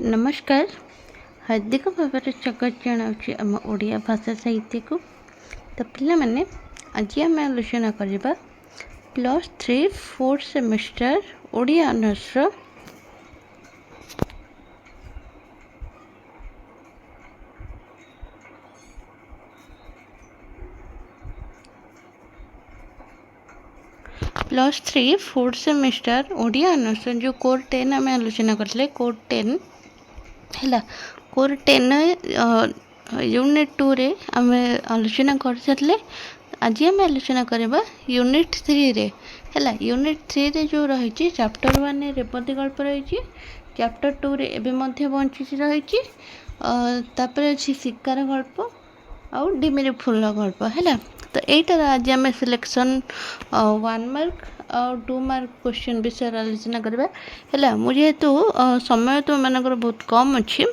नमस्कार। हार्दिक भाव स्वागत जनावि आम ओडिया भाषा साहित्य को। तो पिला माने आज आम आलोचना करबा +3 4th semester Odia honours +3 4th semester Odia honours जो कोर 10 आम आलोचना करले कोर 10 है कोर 10 यूनिट 2 रे आम आलोचना कर सारे। आज आम आलोचना करबा यूनिट 3 रे है। यूनिट 3 रे जो रही चैप्टर 1 रेवती गल्प रही, चैप्टर 2 रे एबे मध्य बंची रही, तापर अच्छी शिकार गल्प आउ डिमिरी फूल गल्प है। तो यहीटार आज आम सिलेक्शन 1 मार्क और 2 मार्क क्वेश्चन विषय आलोचना करबा है। मुझे समय तुम मानकर बहुत कम अच्छी,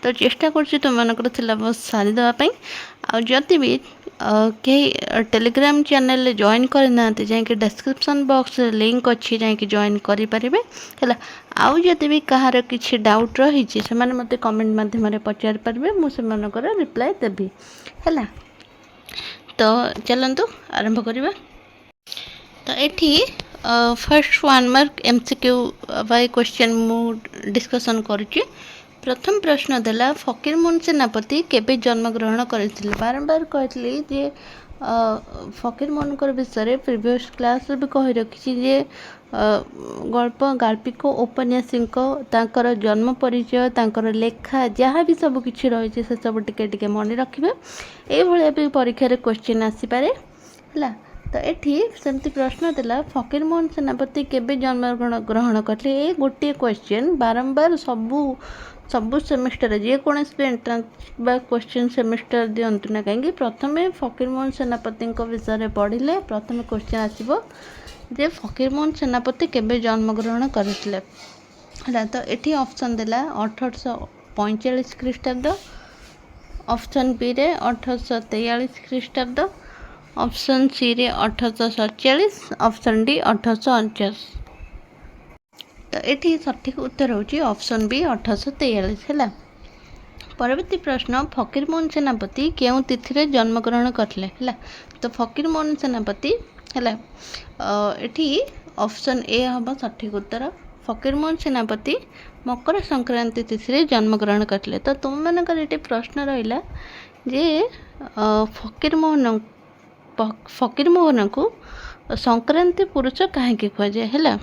तो चेष्टा कर तुम मानकर सिलेबस सारी देवाई। आदि भी कहीं टेलीग्राम चैनल जॉइन करना जाकि डिस्क्रिप्शन बॉक्स लिंक अच्छी जाकि जॉइन करेंगे है। आउ जदि भी कहार किसी डाउट रही से मत कमेंट माध्यम पचारि पारे, मुझे रिप्लाई देवी है। तो चलतु आरंभ करवा। तो ये फर्स्ट 1 मार्क MCQ वाई क्वेश्चन मु डिस्कसन करुच्ची। प्रथम प्रश्न देला फकीरमोहन सेनापति केबे जन्म ग्रहण करथिले। बारंबार कहली जे फकीरमोहन विषय प्रिवियस क्लास भी कही रखी जे गल्प गाल्पिक औपन्यासिक तांकर जन्म परिचय तांकर लेखा जहाँ भी सब किछि रही से सब टिके मन रखिबे। ए भलिया भी परीक्षा रे क्वेश्चन आसी पारे हला। तो ये सेमती प्रश्न देला फकीरमोहन सेनापति केबे जन्म ग्रहण करले। ए गोटे क्वेश्चन बारंबार सबू सेमिस्टर जेकोसी भी एंट्रांस बा क्वेश्चन सेमिस्टर दिंतु ना कहीं प्रथम फकीरमोहन सेनापति विषय पढ़िले प्रथम क्वेश्चन आसो जे फकीरमोहन सेनापति केबे जन्म ग्रहण करथिले। तो ये ऑप्शन देला 1845 ख्रीष्टाब्द, ऑप्शन बी रे 1843 ख्रीष्टाब्द, ऑप्शन सी रे 1847, ऑप्शन डी 1849। तो ये सठिक उत्तर होची ऑप्शन बी 1843 है। परवर्ती प्रश्न फकीरमोहन सेनापति केउं तिथि रे जन्म ग्रहण करले है। तो फकीरमोहन सेनापति है ये ऑप्शन ए हम सठिक उत्तर। फकीरमोहन सेनापति मकर संक्रांति तिथि रे जन्म ग्रहण करले। तो तुम मानकर ये प्रश्न रहिला जे फकीरमोहन को संक्रांति पुरुष कहीं कह जाए है।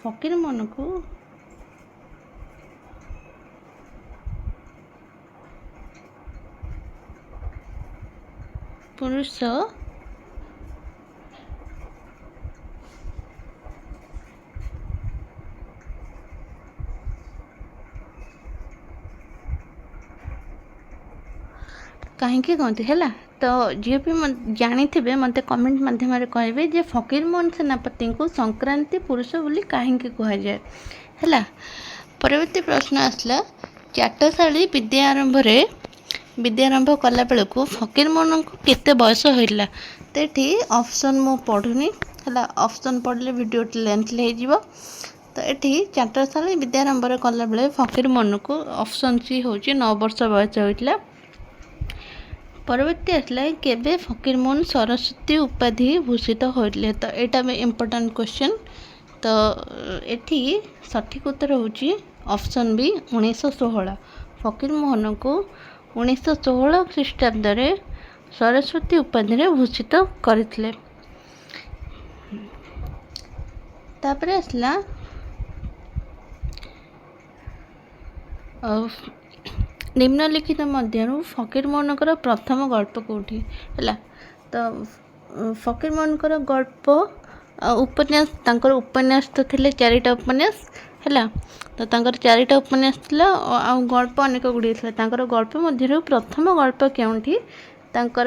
फकीरमोहन को पुरुष कहीं कहते है। तो जी भी जानी थे मत कमेंट माध्यम कहे जे फकीरमोहन सेनापति को संक्रांति पुरुष बोली कहीं कह जाए है। परवर्ती प्रश्न आसला चाटशाली विद्यारंभ कला बेलू फकीरमोहन को केते बयस होइला। तो ये ऑप्शन मु पढ़ुनी है, ऑप्शन पढ़ले वीडियो लेंथ हो। तो ये चाटशाली विद्यारंभ कला बेले फकीरमोहन को ऑप्शन सी हूँ 9 वर्ष बयस होइला। परवर्ती आसला केबे फकीरमोहन सरस्वती उपाधि भूषित होइले। तो यहाँ भी इम्पोर्टेंट क्वेश्चन। तो ये सठिक उत्तर होची ऑप्शन बी 1916। फकीरमोहन को 1916 ख्रीष्टाब्द रे सरस्वती उपाधि रे भूषित करथिले। तापर आसला निम्नलिखित मध्यरु फकीरमोहन प्रथम गल्प कौटी है। तो फकीरमोहन गल्प उपन्यास तांकर उपन्यास तो थिले 4टा उपन्यास है। तो तांकर 4टा उपन्यास थिला आ गल्प अनेक गुड़ी थिला। तांकर गल्प मध्यरु प्रथम गल्प केउंठी तांकर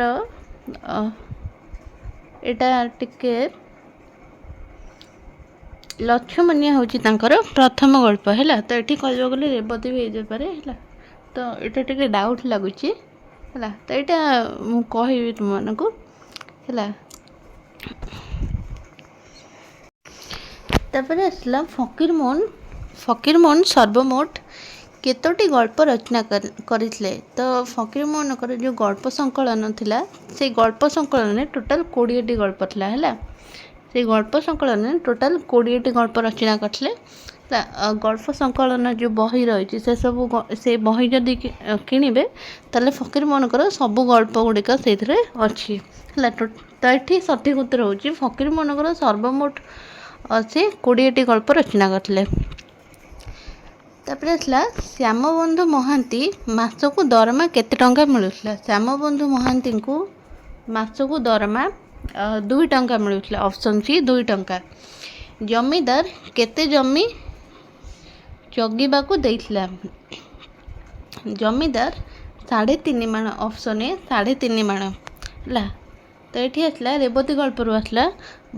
एटा टिके लक्ष्मणिया होची तांकर प्रथम गल्प है। तो ये कहबो गले रेवती भी हो पारे है। तो यहाँ टे डाउट लगुच है। तो यहाँ मुझे तुम मानक है। ତାପରେ ଆସିଲା ଫକୀରମୋହନ ସର୍ବମୋଟ କେତୋଟି ଗଳ୍ପ ରଚନା କରିଥିଲେ? ତ ଫକୀରମୋହନଙ୍କର ଯେଉଁ ଗଳ୍ପ ସଂକଳନ ଥିଲା ସେଇ ଗଳ୍ପ ସଂକଳନରେ ଟୋଟାଲ୍ 20ଟି ଗଳ୍ପ ଥିଲା ହେଲା। ସେଇ ଗଳ୍ପ ସଂକଳନରେ ଟୋଟାଲ୍ 20ଟି ଗଳ୍ପ ରଚନା କରିଥିଲେ। ଗଳ୍ପ ସଂକଳନ ଯେଉଁ ବହି ରହିଛି ସେ ବହି ଯଦି କିଣିବେ ତାହେଲେ ଫକୀରମୋହନଙ୍କର ସବୁ ଗଳ୍ପ ଗୁଡ଼ିକ ସେଇଥିରେ ଅଛି ହେଲା। ତ ଏଠି ସଠିକ୍ ଉତ୍ତର ହେଉଛି ଫକୀରମୋହନଙ୍କର ସର୍ବମୋଟ ସେ 20ଟି ଗଳ୍ପ ରଚନା କରିଥିଲେ। ତାପରେ ଆସିଲା ଶ୍ୟାମବନ୍ଧୁ ମହାନ୍ତି ମାସକୁ ଦରମା କେତେ ଟଙ୍କା ମିଳୁଥିଲା? ଶ୍ୟାମବନ୍ଧୁ ମହାନ୍ତିଙ୍କୁ ମାସକୁ ଦରମା 2 ଟଙ୍କା ମିଳୁଥିଲା। ଅପସନ୍ ସି 2 ଟଙ୍କା। ଜମିଦାର କେତେ ଜମି ଜଗିବାକୁ ଦେଇଥିଲା? ଜମିଦାର 3.5 ମାଣ। ଅପସନ୍ ଏ 3.5 ମାଣ ହେଲା। ତ ଏଠି ଆସିଲା ରେବତୀ ଗଳ୍ପରୁ ଆସିଲା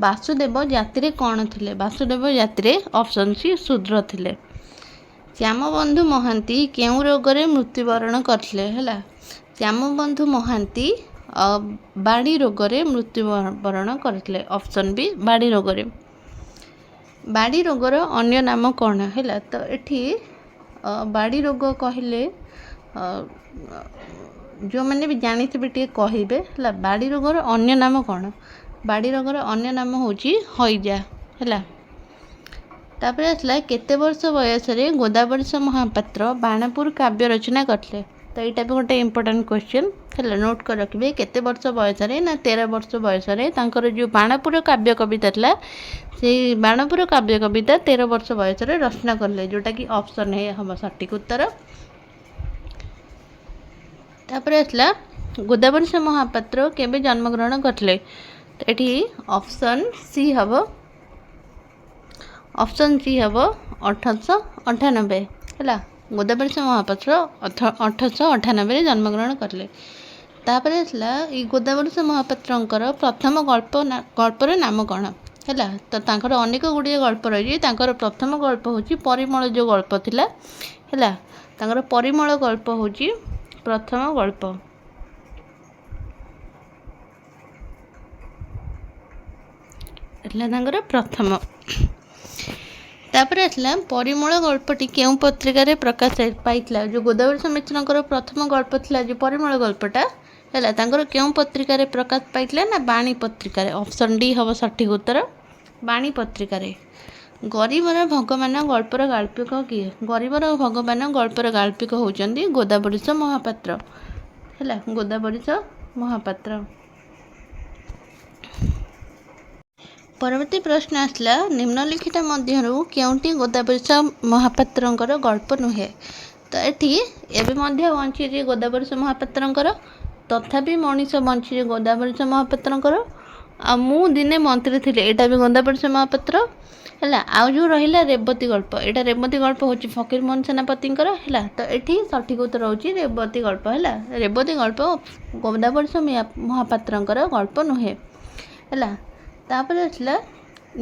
ବାସୁଦେବ ଜାତିରେ କ'ଣ ଥିଲେ? ବାସୁଦେବ ଜାତିରେ ଅପସନ୍ ସି ଶୂଦ୍ର ଥିଲେ। ଶ୍ୟାମବନ୍ଧୁ ମହାନ୍ତି କେଉଁ ରୋଗରେ ମୃତ୍ୟୁବରଣ କରିଥିଲେ? ହେଲା, ଶ୍ୟାମବନ୍ଧୁ ମହାନ୍ତି ବାଡ଼ି ରୋଗରେ ମୃତ୍ୟୁବରଣ କରିଥିଲେ। ଅପସନ୍ ବି ବାଡ଼ି ରୋଗରେ। ବାଡ଼ି ରୋଗର ଅନ୍ୟ ନାମ କ'ଣ? ହେଲା, ତ ଏଠି ବାଡ଼ି ରୋଗ କହିଲେ ଯେଉଁମାନେ ବି ଜାଣିଥିବେ ଟିକେ କହିବେ ହେଲା। ବାଡ଼ି ରୋଗର ଅନ୍ୟ ନାମ କ'ଣ? ବାଡ଼ି ରୋଗର ଅନ୍ୟ ନାମ ହେଉଛି ହଇଜା ହେଲା। ତାପରେ ଆସିଲା କେତେ ବର୍ଷ ବୟସରେ ଗୋଦାବରୀଶ ମହାପାତ୍ର ବାଣପୁର କାବ୍ୟ ରଚନା କରିଥିଲେ? ତ ଏଇଟା ବି ଗୋଟେ ଇମ୍ପୋର୍ଟାଣ୍ଟ କ୍ୱେଶ୍ଚନ୍ ହେଲା, ନୋଟ୍ କରି ରଖିବେ। କେତେ ବର୍ଷ ବୟସରେ? ନା 13 ବର୍ଷ ବୟସରେ ତାଙ୍କର ଯେଉଁ ବାଣପୁର କାବ୍ୟ କବିତା ଥିଲା ସେଇ ବାଣପୁର କାବ୍ୟ କବିତା 13 ବର୍ଷ ବୟସରେ ରଚନା କଲେ, ଯେଉଁଟାକି ଅପସନ୍ ଏ ହେବ ସଠିକ୍ ଉତ୍ତର। ତାପରେ ଆସିଲା ଗୋଦାବରୀଶ ମହାପାତ୍ର କେବେ ଜନ୍ମଗ୍ରହଣ କରିଥିଲେ? ତ ଏଠି ଅପସନ୍ ସି ହେବ 1898 ହେଲା। ଗୋଦାବରୀଶ ମହାପାତ୍ର 1898ରେ ଜନ୍ମଗ୍ରହଣ କରିଥିଲେ। ତାପରେ ଆସିଲା ଏଇ ଗୋଦାବରୀଶ ମହାପାତ୍ରଙ୍କର ପ୍ରଥମ ଗଳ୍ପର ନାମ କ'ଣ? ହେଲା, ତ ତାଙ୍କର ଅନେକ ଗୁଡ଼ିଏ ଗଳ୍ପ ରହିଛି। ତାଙ୍କର ପ୍ରଥମ ଗଳ୍ପ ହେଉଛି ପରିମଳ ଯେଉଁ ଗଳ୍ପ ଥିଲା ହେଲା। ତାଙ୍କର ପରିମଳ ଗଳ୍ପ ହେଉଛି ପ୍ରଥମ ଗଳ୍ପ। ହେଲା ତାଙ୍କର ପ୍ରଥମ। ତାପରେ ଆସିଲା ପରିମଳ ଗଳ୍ପଟି କେଉଁ ପତ୍ରିକାରେ ପ୍ରକାଶ ପାଇଥିଲା? ଯେଉଁ ଗୋଦାବରୀଶ ମିଶ୍ରଙ୍କର ପ୍ରଥମ ଗଳ୍ପ ଥିଲା ଯେଉଁ ପରିମଳ ଗଳ୍ପଟା ହେଲା, ତାଙ୍କର କେଉଁ ପତ୍ରିକାରେ ପ୍ରକାଶ ପାଇଥିଲା? ନା ବାଣୀ ପତ୍ରିକାରେ। ଅପସନ୍ ଡି ହେବ ସଠିକ୍ ଉତ୍ତର, ବାଣୀ ପତ୍ରିକାରେ। ଗରିବର ଭଗବାନ ଗଳ୍ପର ଗାଳ୍ପିକ କିଏ? ଗରିବର ଭଗବାନ ଗଳ୍ପର ଗାଳ୍ପିକ ହେଉଛନ୍ତି ଗୋଦାବରୀଶ ମହାପାତ୍ର ହେଲା। ଗୋଦାବରୀଶ ମହାପାତ୍ର। ପରବର୍ତ୍ତୀ ପ୍ରଶ୍ନ ଆସିଲା ନିମ୍ନଲିଖିତ ମଧ୍ୟରୁ କେଉଁଟି ଗୋଦାବରୀଶ ମହାପାତ୍ରଙ୍କର ଗଳ୍ପ ନୁହେଁ? ତ ଏଠି ଏବେ ମଧ୍ୟ ବଞ୍ଚିଛି ଗୋଦାବରୀଶ ମହାପାତ୍ରଙ୍କର, ତଥାପି ମଣିଷ ବଞ୍ଚିଛି ଗୋଦାବରୀଶ ମହାପାତ୍ରଙ୍କର, ଆଉ ମୁଁ ଦିନେ ମନ୍ତ୍ରୀ ଥିଲି ଏଇଟା ବି ଗୋଦାବରୀଶ ମହାପାତ୍ର ହେଲା। ଆଉ ଯେଉଁ ରହିଲା ରେବତୀ ଗଳ୍ପ, ଏଇଟା ରେବତୀ ଗଳ୍ପ ହେଉଛି ଫକୀରମୋହନ ସେନାପତିଙ୍କର ହେଲା। ତ ଏଠି ସଠିକ୍ ଉତ୍ତର ହେଉଛି ରେବତୀ ଗଳ୍ପ ହେଲା। ରେବତୀ ଗଳ୍ପ ଗୋଦାବରୀଶ ମହାପାତ୍ରଙ୍କର ଗଳ୍ପ ନୁହେଁ ହେଲା। ତାପରେ ଆସିଲା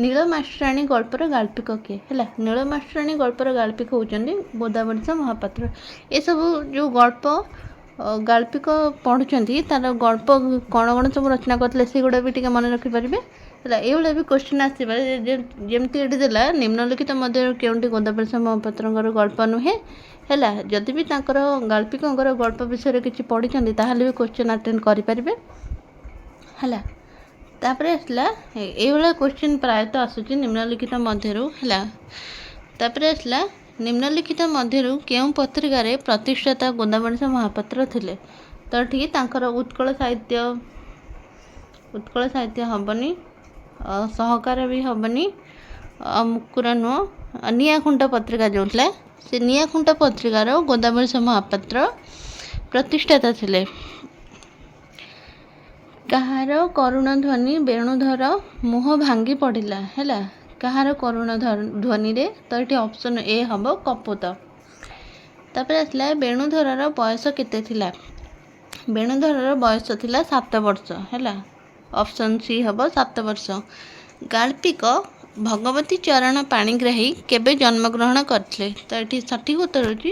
ନୀଳ ମାଷ୍ଟ୍ରାଣୀ ଗଳ୍ପର ଗାଳ୍ପିକ କିଏ? ହେଲା, ନୀଳ ମାଷ୍ଟ୍ରାଣୀ ଗଳ୍ପର ଗାଳ୍ପିକ ହେଉଛନ୍ତି ଗୋଦାବରୀଶ ମହାପାତ୍ର। ଏସବୁ ଯେଉଁ ଗଳ୍ପ ଗାଳ୍ପିକ ପଢ଼ୁଛନ୍ତି ତାର ଗଳ୍ପ କ'ଣ କ'ଣ ସବୁ ରଚନା କରିଥିଲେ ସେଗୁଡ଼ା ବି ଟିକେ ମନେ ରଖିପାରିବେ ହେଲା। ଏଇଭଳିଆ ବି କ୍ୱେଶ୍ଚିନ୍ ଆସିପାରେ ଯେମିତି ଏଠି ଦେଲା ନିମ୍ନଲିଖିତ ମଧ୍ୟରୁ କେଉଁଟି ଗୋଦାବରୀଶ ମହାପାତ୍ରଙ୍କର ଗଳ୍ପ ନୁହେଁ ହେଲା। ଯଦି ବି ତାଙ୍କର ଗାଳ୍ପିକଙ୍କର ଗଳ୍ପ ବିଷୟରେ କିଛି ପଢ଼ିଛନ୍ତି ତାହେଲେ ବି କ୍ୱେଶ୍ଚିନ୍ ଆଟେଣ୍ଡ କରିପାରିବେ ହେଲା। ତାପରେ ଆସିଲା ଏଇଭଳିଆ କ୍ୱେଶ୍ଚିନ୍ ପ୍ରାୟତଃ ଆସୁଛି ନିମ୍ନଲିଖିତ ମଧ୍ୟରୁ ହେଲା। ତାପରେ ଆସିଲା ନିମ୍ନଲିଖିତ ମଧ୍ୟରୁ କେଉଁ ପତ୍ରିକାରେ ପ୍ରତିଷ୍ଠାତା ଗୋଦାବରୀଶ ମହାପାତ୍ର ଥିଲେ? ତ ଏଠି ତାଙ୍କର ଉତ୍କଳ ସାହିତ୍ୟ ହେବନି, ସହକାର ବି ହେବନି, ମୁକୁର ନୁହଁ, ନିଆଁଖୁଣ୍ଟ ପତ୍ରିକା ଯେଉଁ ଥିଲା ସେ ନିଆଁଖୁଣ୍ଟ ପତ୍ରିକାର ଗୋଦାବରୀଶ ମହାପାତ୍ର ପ୍ରତିଷ୍ଠାତା ଥିଲେ। କାହାର କରୁଣ ଧ୍ୱନି ବେଣୁଧର ମୁହଁ ଭାଙ୍ଗି ପଡ଼ିଲା ହେଲା। କାହାର କରୁଣ ଧ୍ୱନିରେ? ତ ଏଠି ଅପସନ୍ ଏ ହେବ କପୋତ। ତାପରେ ଆସିଲା ବେଣୁଧରର ବୟସ କେତେ ଥିଲା? ବେଣୁଧରର ବୟସ ଥିଲା 7 ବର୍ଷ ହେଲା। ଅପସନ୍ ସି ହେବ 7 ବର୍ଷ। ଗାଳ୍ପିକ ଭଗବତୀ ଚରଣ ପାଣିଗ୍ରାହୀ କେବେ ଜନ୍ମଗ୍ରହଣ କରିଥିଲେ? ତ ଏଠି ସଠିକ୍ ଉତ୍ତର ହେଉଛି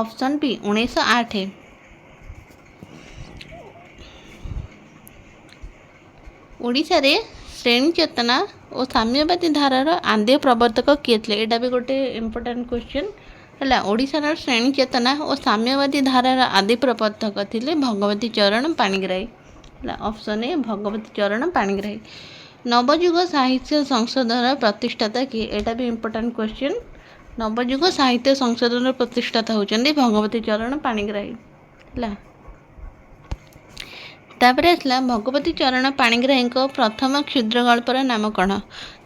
ଅପସନ୍ ବି 1908। ଓଡ଼ିଶାରେ श्रेणी चेतना और साम्यवादी धारार आद्य प्रवर्तक किए थे एटा भी गोटे इम्पोर्टाट क्वेश्चन है। ओडिशार श्रेणी चेतना और साम्यवादी धारार आदि प्रवर्तक थे भगवती चरण पाणिग्राही है। ऑप्शन ए भगवती चरण पाणिग्राही। नवयुग साहित्य संसदर प्रतिष्ठाता किए एटा भी इम्पोर्टाट क्वेश्चन। नवयुग साहित्य संसदर प्रतिष्ठाता होचंदी भगवती चरण पाणिग्राही है। तापर आसला भगवती चरण पाणिग्राही प्रथम क्षुद्र गल्पर नाम कौन।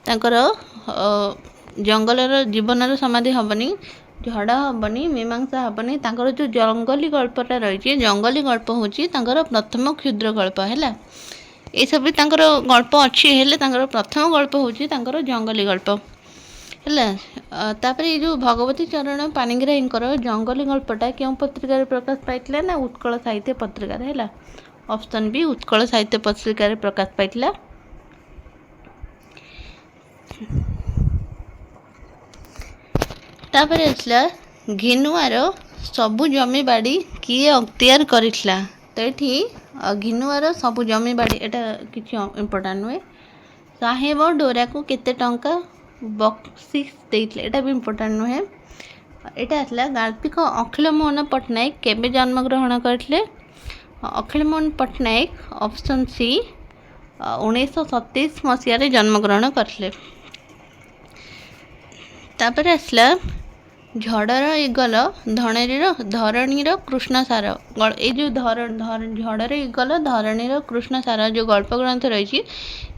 तांकर जंगलर जीवनर समाधि हेनी, झड़ हेनी, मीमांसा हेनी, तांकर जो जंगली गल्पटा रही जंगली गल्प हूँ प्रथम क्षुद्र गल्प है। ये सब गल्प अच्छी है प्रथम गल्प हूँ जंगली गल्प है। तापर ये जो भगवती चरण पाणिग्राही जंगली गल्पटा क्यों पत्रिकार प्रकाश पाई ना उत्कल साहित्य पत्रिकार है। ऑप्शन बी उत्कल साहित्य पत्रिकार प्रकाश पाई। तापर आसला घिनुआर सबु जमी बाड़ी किए अख्तियार करितला। तो ये घिनुआर सबु जमी बाड़ी एटा किसी इम्पोर्टाट नुहे। साहेब डोरा को केते टंका बक्सिस देइतले एटा भी इम्पोर्टाट नुहे। एटा आसला गाल्पिक अखिल मोहन पट्टनायक केबे जन्मग्रहण करथिले। अखिल मोहन पट्टनायक ऑप्शन सी 1927 मसीह जन्मग्रहण करथिले। तापर आसला झड़र इगल धरणीर कृष्णसार ये जो झड़र इगल धरणीर कृष्णसार जो गल्प ग्रंथ रही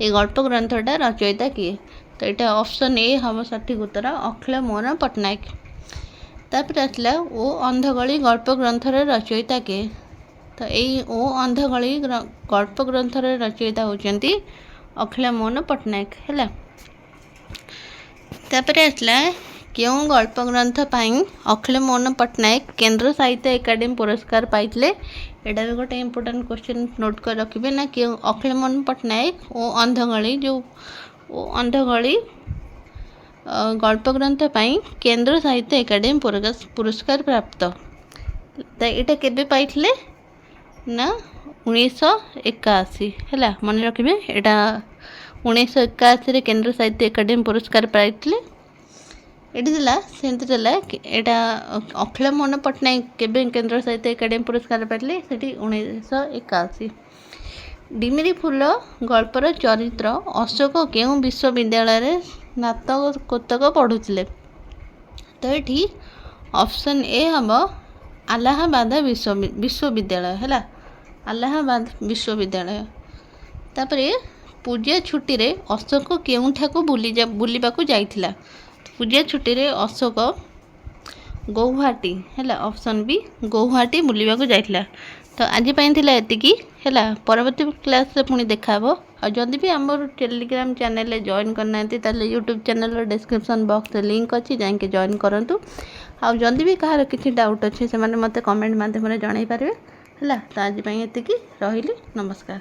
ये गल्प ग्रंथटा रचयिता किए। तो यहाँ ऑप्शन ए हम सठिक उत्तर अखिल मोहन पट्टनायक। तापर आसला ओ अंधगली गल्प ग्रंथर रचयिता किए। तो यही ओ अंधगली गल्प ग्रंथर रचयिता होचंती अखिल मोहन पट्टनायक है। तापर आसला क्यों गल्प ग्रंथ पाई अखिल मोहन पट्टनायक केंद्र साहित्य एकाडेमी पुरस्कार पाइले। एटा भी गोटे इम्पोर्टाट क्वेश्चन नोट कर रखिए ना क्यों अखिल मोहन पट्टनायक ओ अंधगली जो अंधगली गल्प ग्रंथ पाई केंद्र साहित्य एकाडेमी पुरस्कार प्राप्त। तो यहाँ केबे पाइले ना 1981 है मन रखिए। यहाँ 1981 केंद्र साहित्य एकाडेमी पुरस्कार पाइले। यहाँ अखिल मोहन पट्टनायक केबे केंद्र साहित्य एकाडेमी पुरस्कार पाइले 1981। डिमिरी फूल गल्पर चरित्र अशोक केउं विश्वविद्यालय स्नातकोत्तर पढ़ुले। तो ये ऑप्शन ए हम अलाहाबाद विश्वविद्यालय है। अलाहाबाद विश्वविद्यालय। तापर पूजा छुट्टी रे अशोक केउठाकू बुलिबाकू जाइथिला। पूजा छुट्टी रे अशोक गौहाटी है। ऑप्शन बी गौहाटी बुलिबाकू जाइथिला। तो आज एतिकी है। परवर्ती क्लास पुणी देखा और जदि भी आम टेलीग्राम चैनल जॉइन करना YouTube channel description box link अच्छी जाके जॉइन करूँ। आदि भी कहार किसी डाउट अच्छे से मत कमेंट मध्यम जन पारे है। तो आज एतिकी रही नमस्कार।